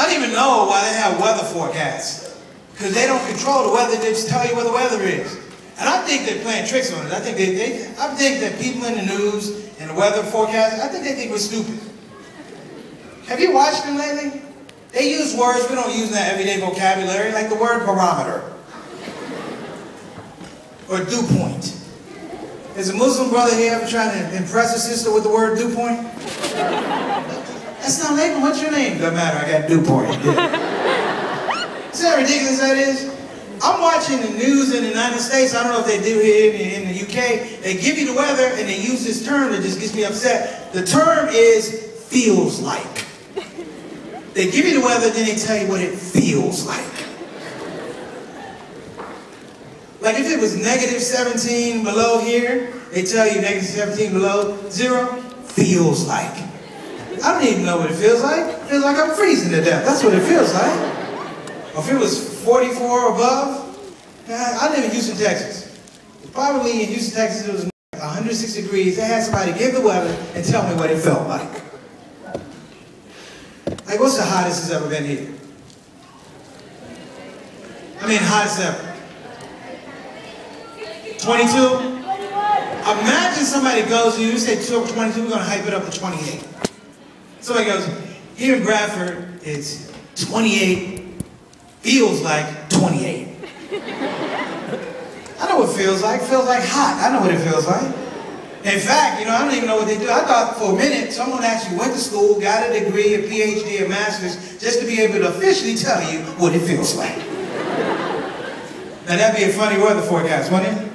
don't even know why they have weather forecasts. Because they don't control the weather, they just tell you where the weather is. And I think they're playing tricks on it. I think that people in the news and the weather forecast, I think they think we're stupid. Have you watched them lately? They use words we don't use in that everyday vocabulary, like the word barometer. Or dew point. Is a Muslim brother here ever trying to impress a sister with the word dew point? That's not label. What's your name? Doesn't matter, I got dew point. Yeah. See how ridiculous that is? I'm watching the news in the United States. I don't know if they do here in the UK. They give you the weather and they use this term that just gets me upset. The term is feels like. They give you the weather, then they tell you what it feels like. Like if it was -17 below here, they tell you -17 below 0 feels like. I don't even know what it feels like. It feels like I'm freezing to death. That's what it feels like. Or if it was 44 or above, I live in Houston, Texas. Probably in Houston, Texas, it was 106 degrees. They had somebody give the weather and tell me what it felt like. Like, what's the hottest it's ever been here? I mean, hottest ever. 22? Imagine somebody goes to you, you say 22, we're going to hype it up to 28. Somebody goes, here in Bradford, it's 28, feels like 28. I know what it feels like. It feels like hot. I know what it feels like. In fact, I don't even know what they do. I thought for a minute someone actually went to school, got a degree, a PhD, a master's, just to be able to officially tell you what it feels like. Now that'd be a funny weather forecast, wouldn't it?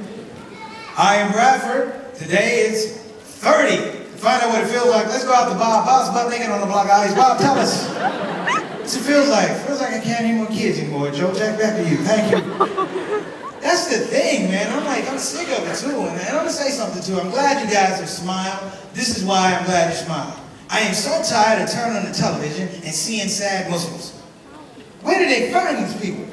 Hi, in Bradford. Today is 30. To find out what it feels like, let's go out to Bob. Bob's butt naked on the block of ice. Bob, tell us. What's it feels like? It feels like I can't have more kids anymore. Joe, Jack, back to you. Thank you. That's the thing, man. I'm sick of it too. And I'm gonna say something too. I'm glad you guys have smiled. This is why I'm glad you smiled. I am so tired of turning on the television and seeing sad Muslims. Where did they find these people?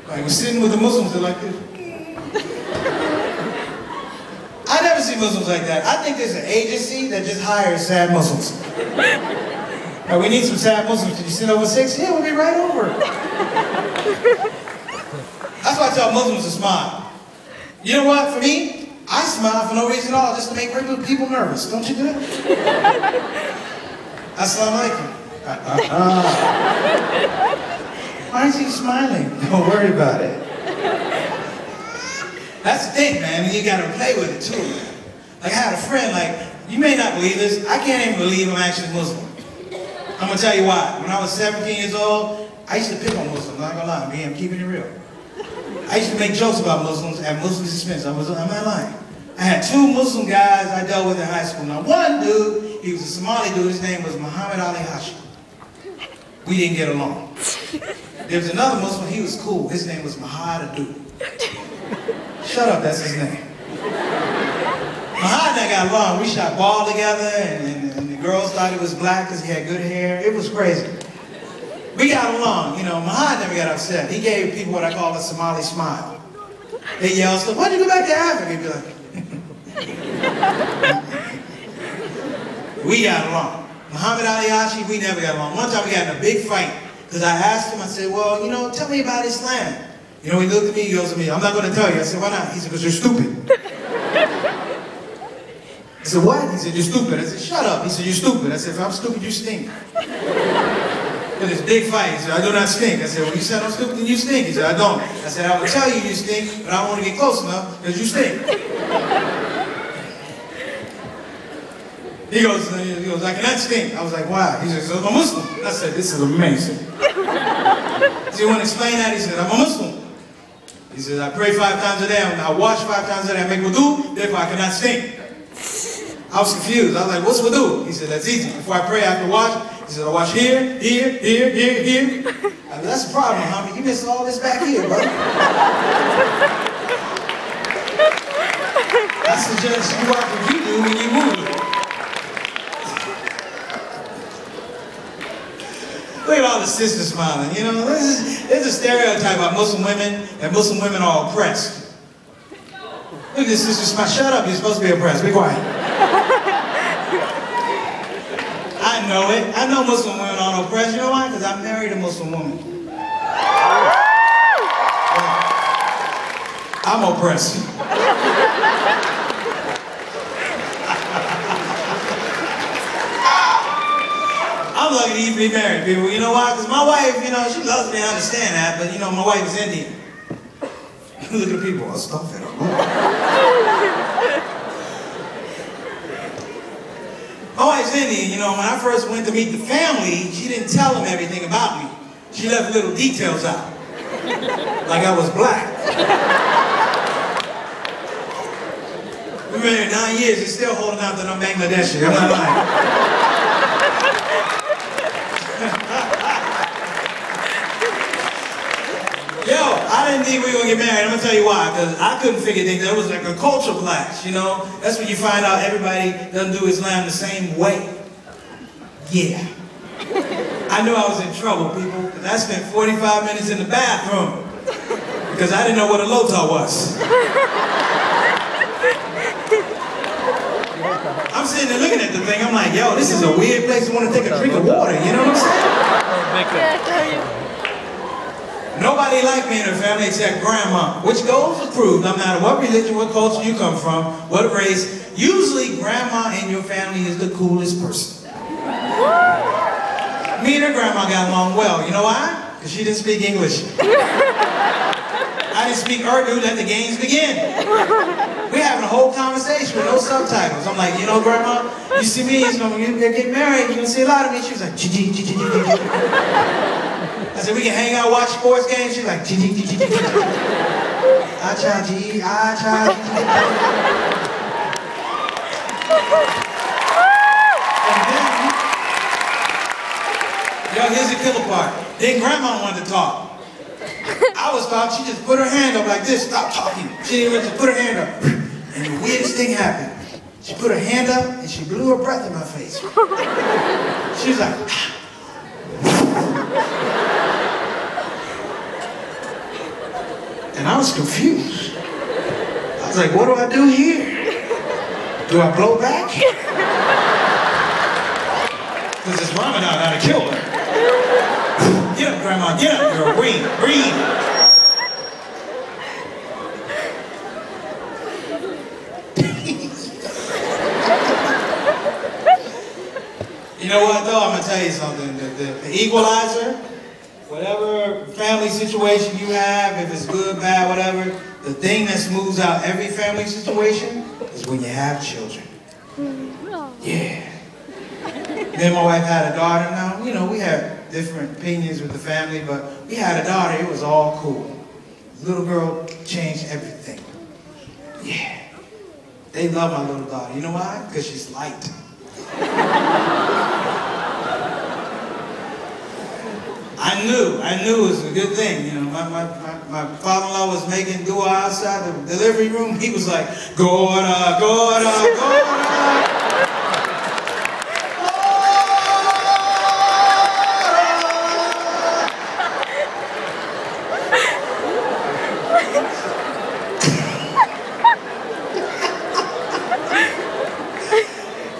Like we're sitting with the Muslims, they're like this. I never see Muslims like that. I think there's an agency that just hires sad Muslims. Like, we need some sad Muslims. Can you sit over 6? Yeah, we'll be right over. That's why I tell Muslims to smile. You know what? For me, I smile for no reason at all, just to make regular people nervous. Don't you do it? Assalamu alaikum. Why is he smiling? Don't worry about it. That's the thing, man. You gotta play with it too, man. Like I had a friend, like, you may not believe this, I can't even believe I'm actually Muslim. I'm gonna tell you why. When I was 17 years old, I used to pick on Muslims, I'm not gonna lie, I'm keeping it real. I used to make jokes about Muslims at Muslims' expense. I'm not lying. I had 2 Muslim guys I dealt with in high school. Now one dude, he was a Somali dude, his name was Muhammad Ali Hashim. We didn't get along. There was another Muslim, he was cool, his name was Mahad Adu. Shut up, that's his name. Mahad and I got along. We shot ball together, and the girls thought he was black because he had good hair. It was crazy. We got along. Mahad never got upset. He gave people what I call a Somali smile. They yell stuff, why'd you go back to Africa? He'd be like, we got along. Muhammad Ali Hashim, we never got along. One time we got in a big fight because I asked him, I said, well, tell me about Islam. He looked at me, he goes to me, I'm not going to tell you. I said, why not? He said, because you're stupid. I said, what? He said, you're stupid. I said, shut up. He said, you're stupid. I said, if I'm stupid, you stink. In this big fight, he said, I do not stink. I said, well, you said I'm stupid, then you stink. He said, I don't. I said, I will tell you you stink, but I don't want to get close enough because you stink. He goes, I cannot stink. I was like, why? He said, I'm a Muslim. I said, this is amazing. So you want to explain that? He said, I'm a Muslim. He says, I pray 5 times a day, I wash 5 times a day, I make wudu, therefore I cannot stink. I was confused. I was like, what's wudu? He said, that's easy. Before I pray, I have to wash. He said, I wash here, here, here, here, here. I said, that's the problem, homie. You missed all this back here, brother. I suggest you watch what you do when you move. Look at all the sisters smiling. There's a stereotype about Muslim women, that Muslim women are oppressed. Look at this sister smile. Shut up, you're supposed to be oppressed. Be quiet. I know it. I know Muslim women aren't oppressed. You know why? Because I married a Muslim woman. I'm oppressed. I'm lucky to even be married, people. You know why? Because my wife, you know, she loves me, I understand that, but you know, my wife is Indian. Look at the people. I'll stop it. My wife's Indian. You know, when I first went to meet the family, she didn't tell them everything about me. She left little details out. Like I was black. We were married 9 years, he's still holding out that I'm Bangladeshi. I'm not lying. Yo, I didn't think we were gonna get married. I'm gonna tell you why. Because I couldn't figure things out. It was like a culture clash, you know? That's when you find out everybody doesn't do Islam the same way. Yeah. I knew I was in trouble, people, because I spent 45 minutes in the bathroom. Because I didn't know what a lota was. I'm sitting there looking at the thing, I'm like, yo, this is a weird place to want to take a drink of water, you know what I'm saying? Nobody liked me in her family except grandma, which goes to prove, no matter what religion, what culture you come from, what race, usually grandma in your family is the coolest person. Me and her grandma got along well, you know why? Because she didn't speak English. I didn't speak Urdu, let the games begin. We're having a whole conversation with no subtitles. I'm like, you know, grandma, you see me, you're gonna get married, you're gonna see a lot of me. She was like, I said, we can hang out, watch sports games. She's like, yo, here's the killer part. Then grandma wanted to talk. I was talking, she just put her hand up like this, stop talking. She didn't just put her hand up. And the weirdest thing happened. She put her hand up and she blew her breath in my face. She was like, and I was confused. I was like, what do I do here? Do I blow back? Because this Ramadan ought to kill her. Get up, grandma, get up, girl, breathe, breathe. You know what, though? I'm going to tell you something. The equalizer, whatever family situation you have, if it's good, bad, whatever, the thing that smooths out every family situation is when you have children. Yeah. Me and my wife had a daughter now. You know, we had different opinions with the family, but we had a daughter. It was all cool. The little girl changed everything. Yeah. They love my little daughter. You know why? Because she's light. I knew it was a good thing. You know, my father-in-law was making dua outside the delivery room. He was like, Gora, Gora, Gora.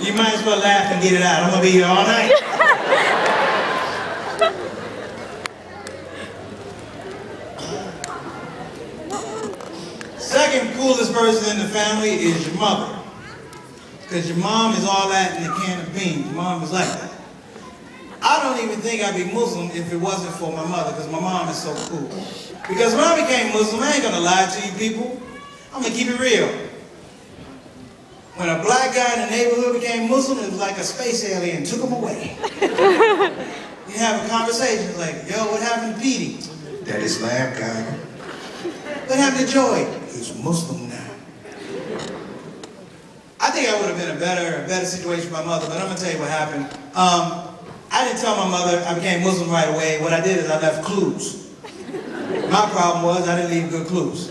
You might as well laugh and get it out. I'm gonna be here all night. Second coolest person in the family is your mother. Because your mom is all that in a can of beans. Your mom is like that. I don't even think I'd be Muslim if it wasn't for my mother, because my mom is so cool. Because when I became Muslim, I ain't gonna lie to you people. I'm gonna keep it real. When a black guy in the neighborhood became Muslim, it was like a space alien took him away. You have a conversation like, yo, what happened to Petey? That Islam guy. What happened to Joey? He's Muslim now. I think I would have been a better situation for my mother, but I'm gonna tell you what happened. I didn't tell my mother I became Muslim right away. What I did is I left clues. My problem was I didn't leave good clues.